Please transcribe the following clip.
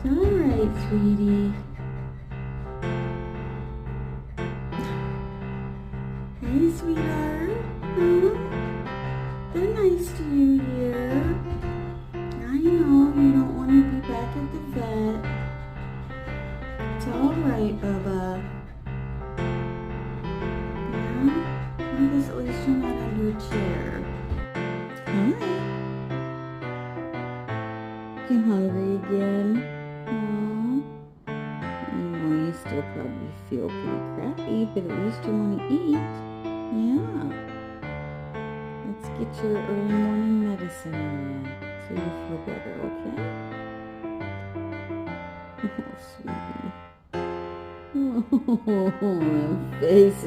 It's all right, sweetie. Hey, sweetheart. Huh? They're nice to you here. I know you don't want to be back at the vet. It's all right, Bubba. Yeah? I guess at least you're not under a chair. Hi. You hungry again? Aw. Oh, you still probably feel pretty crappy, but at least you want to eat. Yeah. Let's get your early morning medicine in you so you feel better, okay? Oh, sweetie. Oh, my face